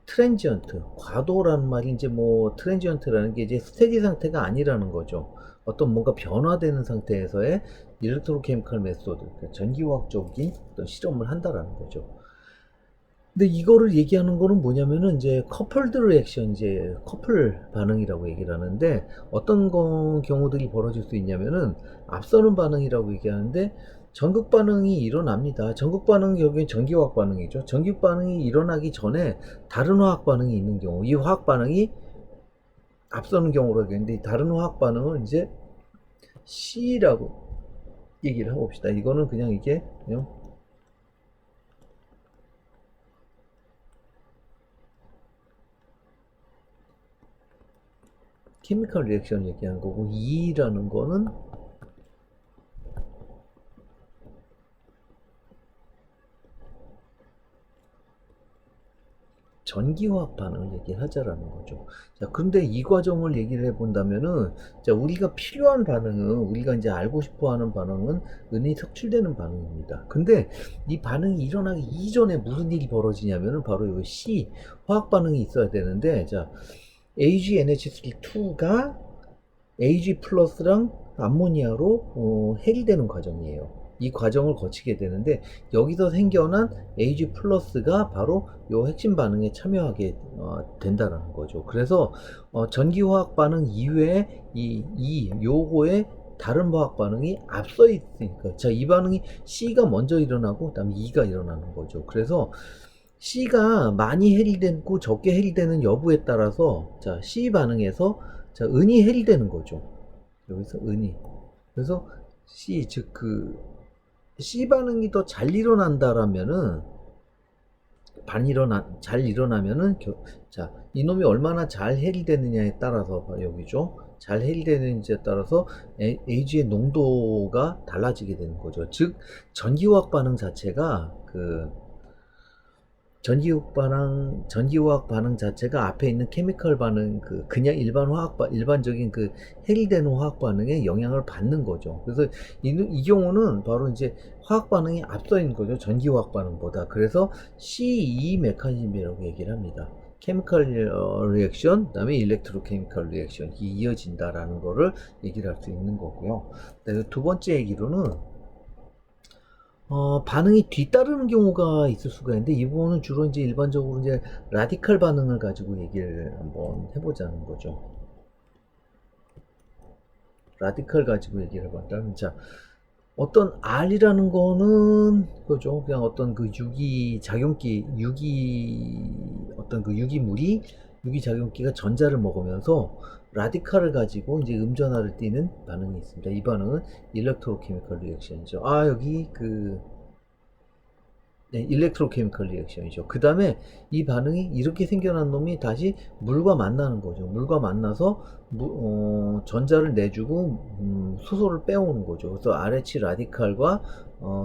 트랜지언트, 과도라는 말이 이제 뭐 트랜지언트라는 게 이제 스테디 상태가 아니라는 거죠. 어떤 뭔가 변화되는 상태에서의 일렉트로케미컬 메소드, 전기화학적인 어떤 실험을 한다라는 거죠. 근데 이거를 얘기하는 거는 뭐냐면은 이제 커플드 리액션, 이제 커플 반응이라고 얘기를 하는데, 어떤 경우들이 벌어질 수 있냐면은 앞서는 반응이라고 얘기하는데, 전극 반응이 일어납니다. 전극 반응은 결국엔 전기화학 반응이죠. 전기 반응이 일어나기 전에 다른 화학 반응이 있는 경우, 이 화학 반응이 앞서는 경우로 하겠는데, 다른 화학 반응을 이제 C라고 얘기를 하고 봅시다. 이거는 그냥 이게 그냥 케미컬 리액션 얘기하는 거고, E라는 거는 전기화학 반응을 얘기를 하자라는 거죠. 자, 근데 이 과정을 얘기를 해본다면은, 자, 우리가 필요한 반응은, 우리가 이제 알고 싶어 하는 반응은 은이 색출되는 반응입니다. 근데 이 반응이 일어나기 이전에 무슨 일이 벌어지냐면은 바로 이 C, 화학 반응이 있어야 되는데, 자, AgNH3-2가 Ag 플러스랑 암모니아로 해리되는 과정이에요. 이 과정을 거치게 되는데, 여기서 생겨난 Ag 플러스가 바로 요 핵심 반응에 참여하게 된다는 거죠. 그래서 전기화학 반응 이외에 요거에 다른 화학 반응이 앞서 있으니까, 자, 이 반응이 C가 먼저 일어나고 그다음에 E가 일어나는 거죠. 그래서 C가 많이 해리되고 적게 해리되는 여부에 따라서, 자, C 반응에서, 자, 은이 해리되는 거죠. 여기서 은이. 그래서 C, 즉 그 C 반응이 더 잘 일어난다라면은, 잘 일어나면은, 자, 이놈이 얼마나 잘 해리되느냐에 따라서, 여기죠. 잘 해리되는지에 따라서 Ag의 농도가 달라지게 되는 거죠. 즉, 전기화학 반응 자체가 전기화학 반응 자체가 앞에 있는 케미컬 반응, 그냥 일반적인 해리되는 화학 반응에 영향을 받는 거죠. 그래서 이 경우는 바로 이제 화학 반응이 앞서 있는 거죠. 전기화학 반응보다. 그래서 CE 메커니즘이라고 얘기를 합니다. 케미컬 리액션, 그다음에 일렉트로케미컬 리액션이 이어진다라는 거를 얘기를 할 수 있는 거고요. 두 번째 얘기로는 반응이 뒤따르는 경우가 있을 수가 있는데, 이 부분은 주로 이제 일반적으로 이제 라디칼 반응을 가지고 얘기를 한번 해보자는 거죠. 라디칼 가지고 얘기를 해본다면, 자, 어떤 R이라는 거는 그죠. 그냥 어떤 유기작용기가 전자를 먹으면서 라디칼을 가지고 이제 음전하를 띠는 반응이 있습니다. 이 반응은 일렉트로케미컬 리액션이죠. 여기 네, 일렉트로케미컬 리액션이죠. 그 다음에 이 반응이 이렇게 생겨난 놈이 다시 물과 만나는 거죠. 물과 만나서 전자를 내주고 수소를 빼오는 거죠. 그래서 RH 라디칼과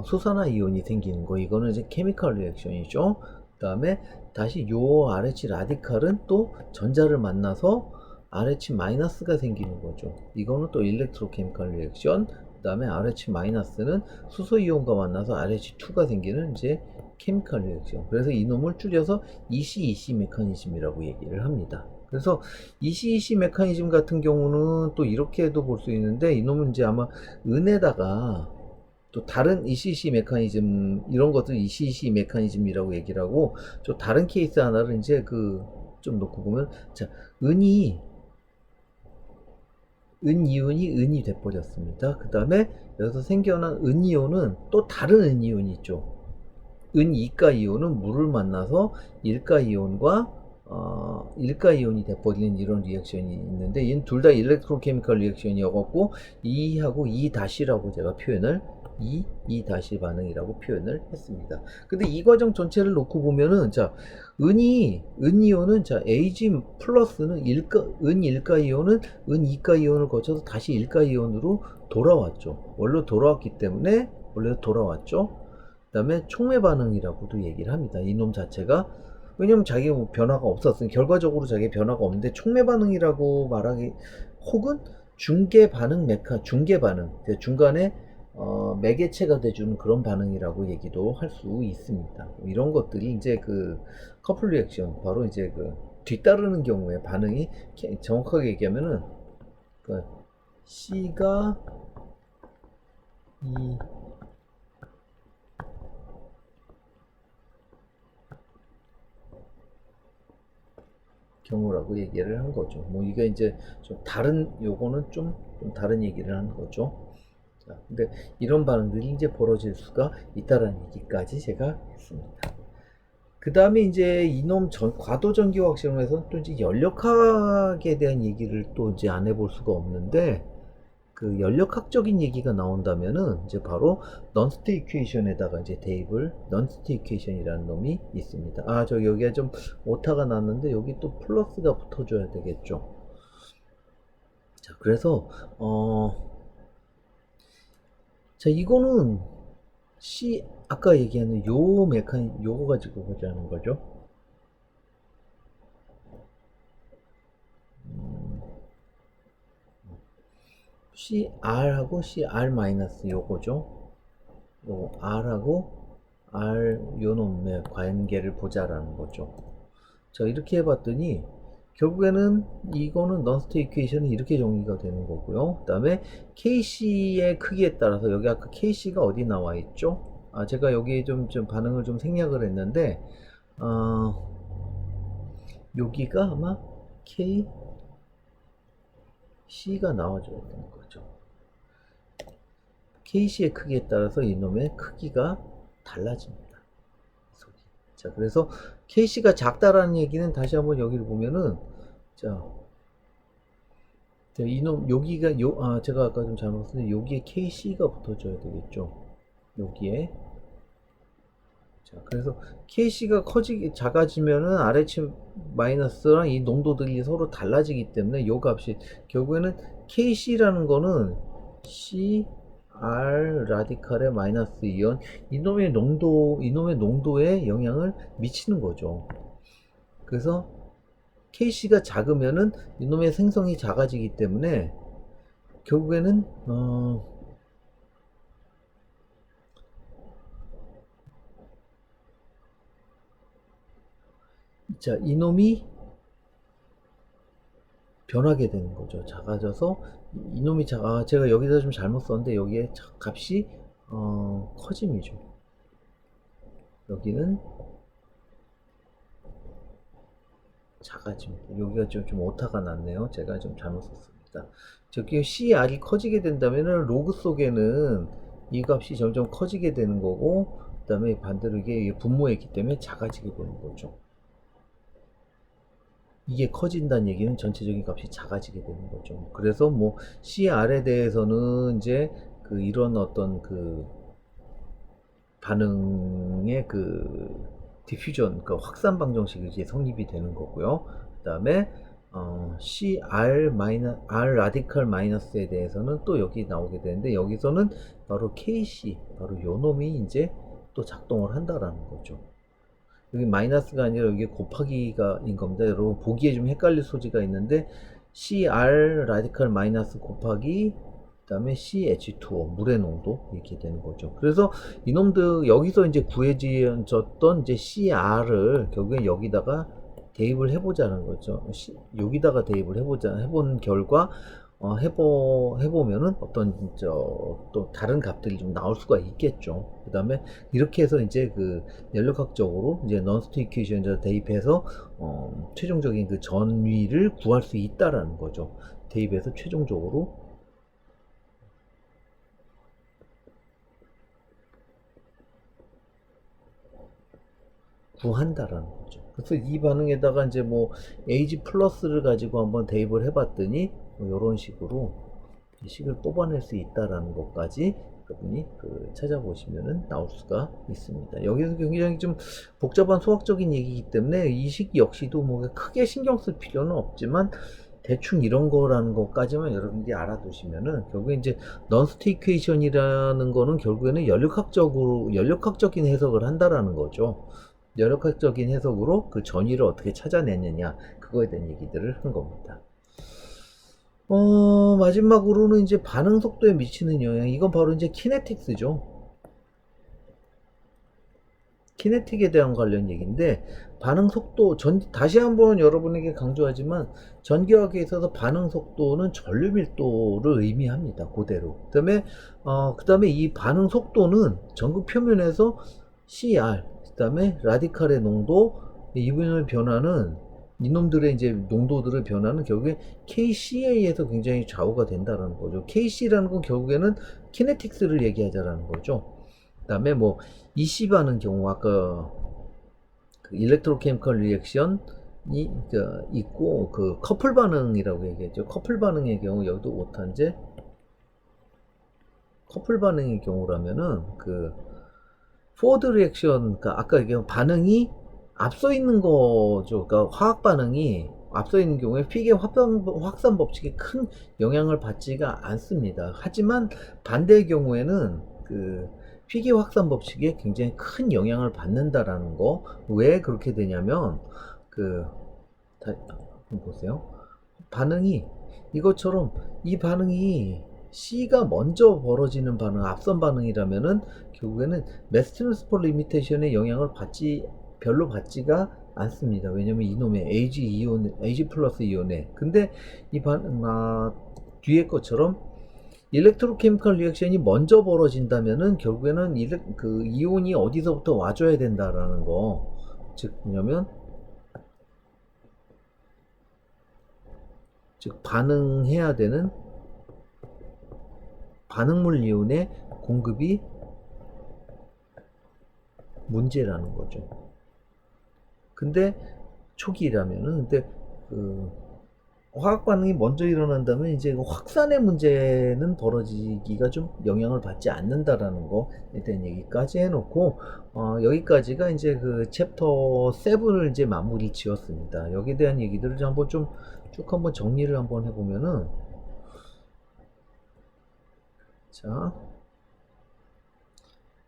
수산화 이온이 생기는 거. 이거는 이제 케미컬 리액션이죠. 그 다음에 다시 요 RH 라디칼은 또 전자를 만나서 RH 마이너스가 생기는 거죠. 이거는 또 일렉트로케미컬 리액션. 그 다음에 RH-는 수소 이온과 만나서 RH2가 생기는 이제 케미컬 리액션. 그래서 이놈을 줄여서 EC-EC 메커니즘이라고 얘기를 합니다. 그래서 EC-EC 메커니즘 같은 경우는 또 이렇게도 볼 수 있는데, 이놈은 이제 아마 은에다가 또 다른 EC-EC 메커니즘, 이런 것들 EC-EC 메커니즘이라고 얘기를 하고, 또 다른 케이스 하나를 이제 좀 놓고 보면, 자, 은이온이 은이 돼버렸습니다. 그 다음에 여기서 생겨난 은이온은 또 다른 은이온이 있죠. 은이가 이온은 물을 만나서 일가 이온이 돼버리는 이런 리액션이 있는데, 얘는 둘 다 일렉트로케미컬 리액션이어갖고 E하고 E 다시라고 제가 표현을 E 다시 반응이라고 표현을 했습니다. 근데 이 과정 전체를 놓고 보면은, 자, 은이온은, 자, Ag 플러스는 은일가 이온은 은이가 이온을 거쳐서 다시 일가 이온으로 돌아왔죠. 원래 돌아왔기 때문에, 원래 돌아왔죠. 그 다음에 촉매 반응이라고도 얘기를 합니다. 이놈 자체가, 왜냐면 자기 변화가 없었으니, 결과적으로 자기 변화가 없는데 촉매 반응이라고 말하기, 혹은 중계 반응, 중간에 매개체가 돼주는 그런 반응이라고 얘기도 할 수 있습니다. 이런 것들이 이제 커플 리액션, 바로 이제 뒤따르는 경우에 반응이, 정확하게 얘기하면은 C가 경우라고 얘기를 한 거죠. 뭐 이게 이제 좀 다른 요거는 좀 다른 얘기를 하는 거죠. 자, 근데 이런 반응들이 이제 벌어질 수가 있다라는 얘기까지 제가 했습니다. 그 다음에 이제 이놈 과도 전기화학 실험에서는 또 이제 연력학에 대한 얘기를 또 이제 안 해볼 수가 없는데, 그 연력학적인 얘기가 나온다면은 이제 바로 넌스트 이퀘이션에다가 이제 대입을, 넌스트 이퀘이션이라는 놈이 있습니다. 아, 저 여기에 좀 오타가 났는데 여기 또 플러스가 붙어줘야 되겠죠. 자, 그래서 자, 이거는 아까 얘기하는 요 요거 가지고 보자는 거죠. CR하고 CR 마이너스 요거죠. 요 R하고 R 요 놈의 관계를 보자라는 거죠. 자, 이렇게 해봤더니 결국에는 이거는 넌스트 이퀘이션은 이렇게 정리가 되는 거고요. 그 다음에 KC의 크기에 따라서 여기 아까 KC가 어디 나와 있죠? 아, 제가 여기 좀 반응을 좀 생략을 했는데, 여기가 아마 KC가 나와줘야 되는 거죠. KC의 크기에 따라서 이놈의 크기가 달라집니다. 자, 그래서 KC가 작다라는 얘기는 다시 한번 여기를 보면은, 자, 이놈 여기가 제가 아까 좀 잘못했는데 여기에 KC가 붙어줘야 되겠죠. 여기에. 자, 그래서 KC가 작아지면은 RH 마이너스랑 이 농도들이 서로 달라지기 때문에 요 값이 결국에는 KC라는 거는 CR 라디칼의 마이너스 이온 이놈의 농도에 영향을 미치는 거죠. 그래서 KC가 작으면은 이놈의 생성이 작아지기 때문에 결국에는 자, 이놈이 변하게 되는 거죠. 작아져서 이놈이 제가 여기다 좀 잘못 썼는데 여기에 값이 커짐이죠. 여기는 작아집니다. 여기가 좀 오타가 났네요. 제가 좀 잘못 썼습니다. 저기 CR이 커지게 된다면은 로그 속에는 이 값이 점점 커지게 되는 거고, 그 다음에 반대로 이게 분모했기 때문에 작아지게 되는 거죠. 이게 커진다는 얘기는 전체적인 값이 작아지게 되는 거죠. 그래서 뭐 CR에 대해서는 이제 이런 어떤 반응의 디퓨전, 확산 방정식이 이제 성립이 되는 거고요. 그 다음에 CR R 라디칼 마이너스에 대해서는 또 여기 나오게 되는데, 여기서는 바로 KC, 바로 요 놈이 이제 또 작동을 한다라는 거죠. 여기 마이너스가 아니라 여기 곱하기가인 겁니다. 여러분 보기에 좀 헷갈릴 소지가 있는데, CR 라디칼 마이너스 곱하기 그다음에 CH2O 물의 농도 이렇게 되는 거죠. 그래서 이놈들 여기서 이제 구해졌던 이제 CR을 결국에 여기다가 대입을 해보자는 거죠. 여기다가 대입을 해본 결과 해보면은 어떤 또 다른 값들이 좀 나올 수가 있겠죠. 그 다음에 이렇게 해서 이제 연력학적으로 이제 넌스트 이퀘이션에 대입해서 최종적인 전위를 구할 수 있다라는 거죠. 대입해서 최종적으로 구한다라는 거죠. 그래서 이 반응에다가 이제 뭐 AG 플러스를 가지고 한번 대입을 해봤더니 뭐 이런 식으로 식을 뽑아낼 수 있다라는 것까지 여러분이 찾아보시면은 나올 수가 있습니다. 여기서 굉장히 좀 복잡한 수학적인 얘기이기 때문에 이 식 역시도 뭐 크게 신경 쓸 필요는 없지만 대충 이런 거라는 것까지만 여러분들이 알아두시면은 결국에 이제 넌스트 이퀘이션이라는 거는 결국에는 연력학적인 해석을 한다라는 거죠. 연역학적인 해석으로 전위를 어떻게 찾아내느냐, 그거에 대한 얘기들을 한 겁니다. 마지막으로는 이제 반응 속도에 미치는 영향, 이건 바로 이제 키네틱스죠. 키네틱에 대한 관련 얘기인데, 반응 속도, 다시 한번 여러분에게 강조하지만 전기화학에 있어서 반응 속도는 전류 밀도를 의미합니다. 그대로. 그 다음에 이 반응 속도는 전극 표면에서 CR, 그 다음에 라디칼의 농도, 이분의 변화는 이놈들의 이제 농도들의 변화는 결국에 KCA에서 굉장히 좌우가 된다는 거죠. KC라는 건 결국에는 키네틱스를 얘기하자라는 거죠. 그다음에 뭐 EC 반응 경우 아까 그 일렉트로케미컬 리액션이 있고 그 커플 반응이라고 얘기했죠. 커플 반응의 경우 여기도 오탄제 커플 반응의 경우라면은 그 포워드 리액션, 그러니까 아까 얘기한 반응이 앞서 있는 거죠. 그러니까 화학 반응이 앞서 있는 경우에 피계 확산 법칙에 큰 영향을 받지가 않습니다. 하지만 반대의 경우에는 그 피계 확산 법칙에 굉장히 큰 영향을 받는다라는 거. 왜 그렇게 되냐면 보세요. 반응이 이것처럼 이 반응이 C가 먼저 벌어지는 반응, 앞선 반응이라면은 결국에는 매스 트랜스퍼 리미테이션의 영향을 별로 받지가 않습니다. 왜냐면 이놈의 AG 플러스 이온에. 근데 이 뒤에 것처럼 일렉트로케미컬 리액션이 먼저 벌어진다면은 결국에는 그 이온이 어디서부터 와줘야 된다라는 거. 즉 반응해야 되는 반응물 이온의 공급이 문제라는 거죠. 근데 초기라면은 그 화학 반응이 먼저 일어난다면 이제 확산의 문제는 벌어지기가 좀 영향을 받지 않는다라는 거에 대한 얘기까지 해놓고 여기까지가 이제 그 챕터 7을 이제 마무리 지었습니다. 여기에 대한 얘기들을 한번 쭉 한번 정리를 한번 해보면은 자,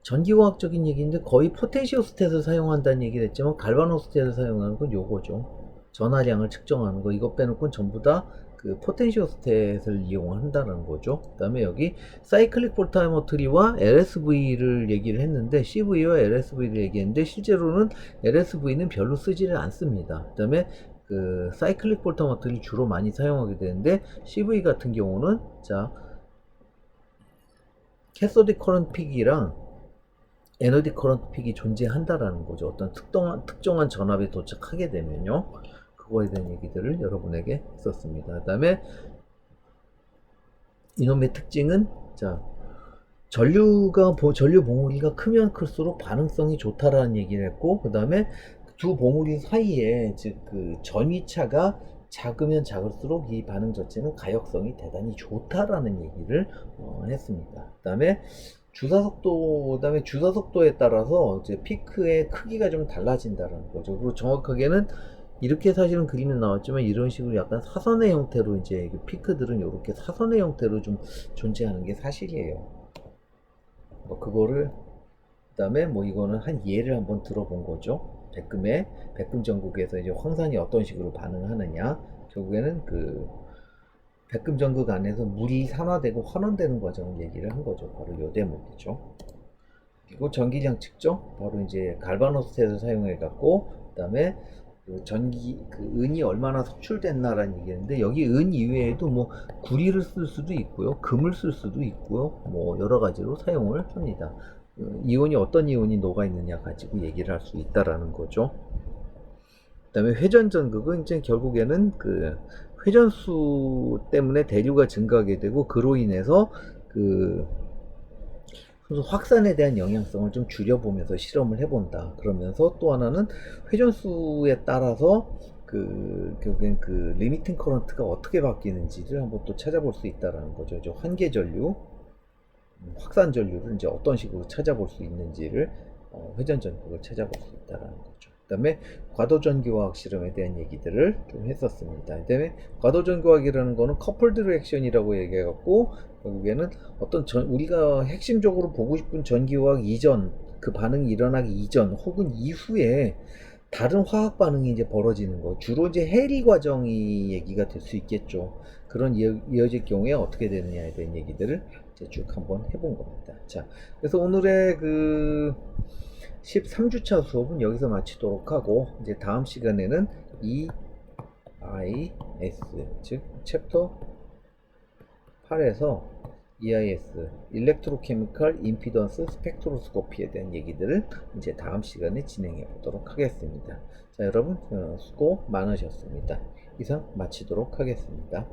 전기화학적인 얘기인데 거의 포텐시오스탯을 사용한다는 얘기를 했지만 갈바노스탯을 사용하는 건 요거죠. 전하량을 측정하는 거. 이거 빼놓고는 전부 다 그 포텐시오스탯을 이용한다는 거죠. 그 다음에 여기 사이클릭 볼타이머트리와 LSV를 얘기를 했는데 CV와 LSV를 얘기했는데 실제로는 LSV는 별로 쓰지를 않습니다. 그 다음에 그 사이클릭 볼타이머트리 주로 많이 사용하게 되는데 CV 같은 경우는 캐소딕 커런트 픽이랑 에너지 커런트 픽이 존재한다라는 거죠. 어떤 특정한 전압에 도착하게 되면요. 그거에 대한 얘기들을 여러분에게 했었습니다. 그 다음에 이놈의 특징은 전류 봉우리가 크면 클수록 반응성이 좋다라는 얘기를 했고, 그 다음에 두 봉우리 사이에 즉 그 전위차가 작으면 작을수록 이 반응 자체는 가역성이 대단히 좋다라는 얘기를 했습니다. 그 다음에 주사속도에 따라서 이제 피크의 크기가 좀 달라진다는 거죠. 그리고 정확하게는 이렇게 사실은 그림은 나왔지만 이런 식으로 약간 사선의 형태로 이제 피크들은 이렇게 사선의 형태로 좀 존재하는 게 사실이에요. 그거를 그다음에 이거는 한 예를 한번 들어본 거죠. 백금 전극에서 이제 황산이 어떤 식으로 반응하느냐. 결국에는 그 백금 전극 안에서 물이 산화되고 환원되는 과정을 얘기를 한 거죠. 바로 요 대목이죠. 그리고 전기량 측정, 바로 이제 갈바노스탯을 사용해 갖고, 그다음에 그 은이 얼마나 석출됐나라는 얘기인데, 여기 은 이외에도 구리를 쓸 수도 있고요, 금을 쓸 수도 있고요, 여러 가지로 사용을 합니다. 이온이 어떤 이온이 녹아 있느냐 가지고 얘기를 할 수 있다라는 거죠. 그다음에 회전 전극은 이제 결국에는 그 회전수 때문에 대류가 증가하게 되고, 그로 인해서 그 확산에 대한 영향성을 좀 줄여보면서 실험을 해본다. 그러면서 또 하나는 회전수에 따라서 결국엔 그 리미팅 커런트가 어떻게 바뀌는지를 한번 또 찾아볼 수 있다라는 거죠. 환계 전류, 확산 전류를 이제 어떤 식으로 찾아볼 수 있는지를 회전 전극을 찾아볼 수 있다라는 거죠. 그 다음에 과도전기화학 실험에 대한 얘기들을 좀 했었습니다. 그 다음에 과도전기화학이라는 거는 커플드 리액션이라고 얘기해갖고, 결국에는 우리가 핵심적으로 보고 싶은 전기화학 이전, 그 반응이 일어나기 이전 혹은 이후에 다른 화학 반응이 이제 벌어지는 거, 주로 이제 해리 과정이 얘기가 될 수 있겠죠. 그런 이어질 경우에 어떻게 되느냐에 대한 얘기들을 이제 쭉 한번 해본 겁니다. 자, 그래서 오늘의 그 13주차 수업은 여기서 마치도록 하고, 이제 다음 시간에는 EIS, 즉 챕터 8에서 EIS, 일렉트로케미컬 임피던스 스펙트로스코피에 대한 얘기들을 이제 다음 시간에 진행해 보도록 하겠습니다. 자, 여러분 수고 많으셨습니다. 이상 마치도록 하겠습니다.